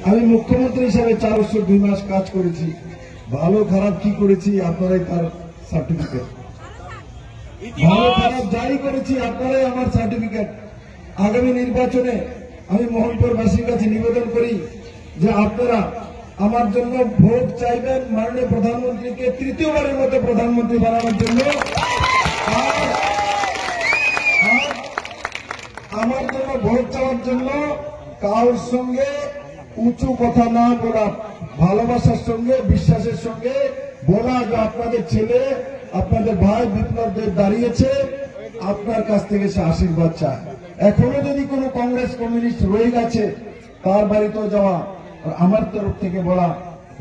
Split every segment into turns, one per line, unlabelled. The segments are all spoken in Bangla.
আমি মুখ্যমন্ত্রী হিসেবে 4 বছর 2 মাস কাজ করেছি। ভালো খারাপ কি করেছি আপনারাই তার সার্টিফিকেট। ভালো খারাপ যাই করেছি আপনারাই আমার সার্টিফিকেট। আগামী নির্বাচনে আমি মোহনপুরবাসীর কাছে নিবেদন করি যে আপনারা আমার জন্য ভোট চাইবেন, মাননীয় প্রধানমন্ত্রীকে তৃতীয়বারের মতো প্রধানমন্ত্রী বানানোর জন্য। আমার জন্য ভোট চাওয়ার জন্য কারোর সঙ্গে উঁচু কথা না বলা, ভালোবাসার সঙ্গে বিশ্বাসের সঙ্গে বলা যে আপনাদের ছেলে আপনাদের ভাই বিপ্লব দেব দাঁড়িয়েছে, আপনার কাছ থেকে সে আশীর্বাদ চায়। এখনো যদি কোনো কংগ্রেস কমিউনিস্ট রয়ে গেছে তার বাড়িতেও যাওয়া, আর আমার তরফ থেকে বলা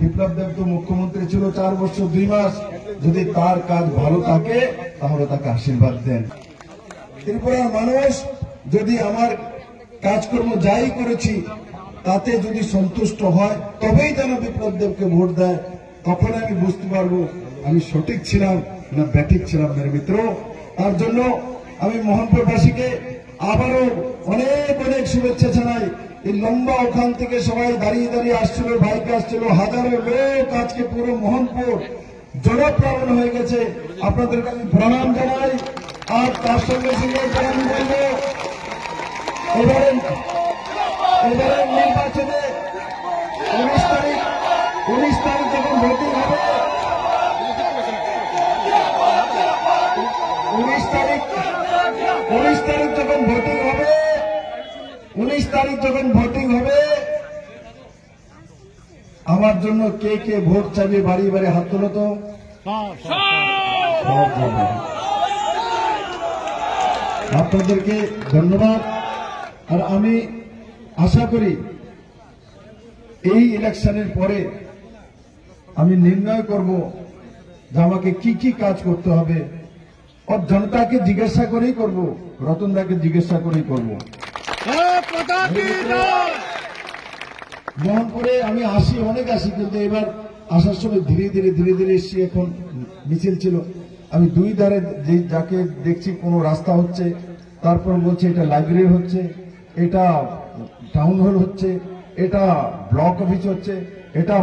বিপ্লব দেব তো মুখ্যমন্ত্রী ছিল 4 বছর 2 মাস, যদি তার কাজ ভালো থাকে তাহলে তাকে আশীর্বাদ দেন। ত্রিপুরার মানুষ যদি আমার কাজকর্ম যাই করেছি তাতে যদি সন্তুষ্ট হয় তবেই যেন বিপ্লব দেবকে ভোট দেয়, তখন আমি বুঝতে পারবো আমি সঠিক ছিলাম না ব্যাঠিক ছিলাম মেরে মিত্র। তার জন্য আমি মোহনপুরবাসীকে আবারও অনেক অনেক শুভেচ্ছা জানাই। এই লম্বা ওখান থেকে সবাই দাঁড়িয়ে দাঁড়িয়ে আসছিল, ভাইকে আসছিল, হাজারো লোক আজকে পুরো মোহনপুর জনপ্লাবন হয়ে গেছে। আপনাদেরকে আমি প্রণাম জানাই। আর তার সঙ্গে সঙ্গে আমি বলবো এবারে নির্বাচনে 19 তারিখ যখন ভোটিং হবে, 19 তারিখ যখন ভোটিং হবে আমার জন্য কে কে ভোট চাইবে বাড়ি বাড়ি হাত তোলো তো। আপনাদেরকে ধন্যবাদ। আর আমি আশা করি এই ইলেকশনের পরে আমি নির্ণয় করব যে আমাকে কি কি কাজ করতে হবে, और জনতাকে জিজ্ঞাসা করেই করব, রতনদাকে জিজ্ঞাসা করেই করব। মোহনপুরে আমি আসি, অনেক আসি, কিন্তু এবার আসার সময় ধীরে ধীরে এসছি। এখন মিছিল ছিল, আমি দুই ধারে যাকে দেখছি কোনো রাস্তা হচ্ছে, তারপর বলছে এটা লাইব্রেরি হচ্ছে, এটা টাউন হল হচ্ছে, এটা ব্লক অফিস হচ্ছে, এটা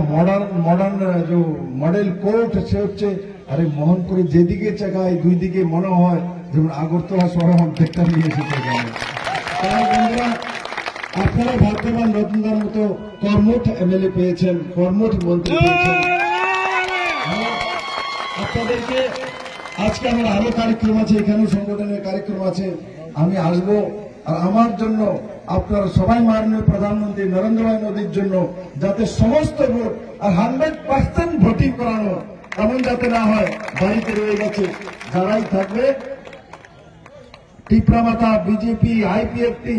মডার্ন যে মডেল কোর্ট সে হচ্ছে। আরে মোহনপুরে যেদিকে চাকায় দুই দিকে মনে হয় যেমন আগরতলা শহরে অর্ধেকটা নিয়ে এসেছে। তাই বন্ধুরা, আপনারা ভাগ্যবান রতনদার মতো কর্মঠ এমএলএ পেয়েছেন, কর্মঠ মন্ত্রী পেয়েছেন। আপনাদেরকে আজকে আমার আরো কার্যক্রম আছে, এখানেও সংগঠনের কার্যক্রম আছে, আমি আসবো। আর আমার জন্য আপনারা সবাই মাননীয় প্রধানমন্ত্রী নরেন্দ্র ভাই মোদীর জন্য যাতে সমস্ত ভোট আর 100% ভোটিং করানো, এমন যাতে না হয় বাড়িতে রয়ে গেছে যারাই থাকবে। টিপ্রামাতা বিজেপি আইপিএফটি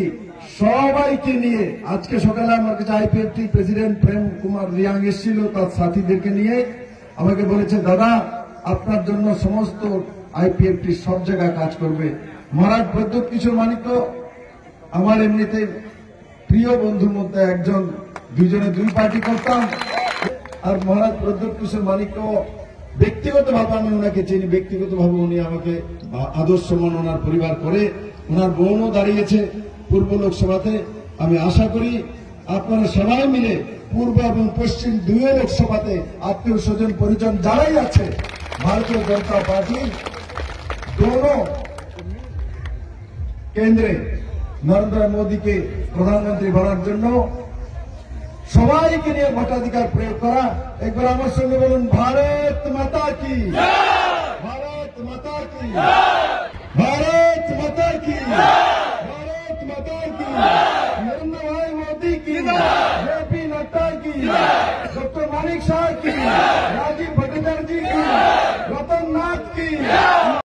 সবাইকে নিয়ে আজকে সকালে আমার কাছে আইপিএফটি প্রেসিডেন্ট প্রেম কুমার রিয়াং এসেছিল, তার সাথীদেরকে নিয়ে আমাকে বলেছে দাদা আপনার জন্য সমস্ত আইপিএফটি সব জায়গায় কাজ করবে। মহারাজ প্রদ্যোৎ কিশোর মানিক্য আমার এমনিতে প্রিয় বন্ধুর মধ্যে একজন, দুজনে দুই পার্টি করতাম। আর মহারাজ প্রদ্যোৎ কিশোর মানিক্য ব্যক্তিগতভাবে আমি ওনাকে চিনি, ব্যক্তিগতভাবে উনি আমাকে আদর্শমান ওনার পরিবার করে, ওনার বোনও দাঁড়িয়েছে পূর্ব লোকসভাতে। আমি আশা করি আপনারা সবাই মিলে পূর্ব এবং পশ্চিম দুই লোকসভাতে আত্মীয় স্বজন পরিজন যারাই আছে ভারতীয় জনতা পার্টির দোনো কেন্দ্রে নরেন্দ্র মোদীকে প্রধানমন্ত্রী বানার জন্য সবাইকে নিয়ে ভোটাধিকার প্রয়োগ করা। একবার আমার সঙ্গে বলুন ভারত মাতা কি, ভারত মাতা কি, ভারত মাতা কি, ভারত মাতা কি, নরেন্দ্র ভাই মোদী কি, জেপি নড্ডা কি, ডক্টর মানিক শাহ কি।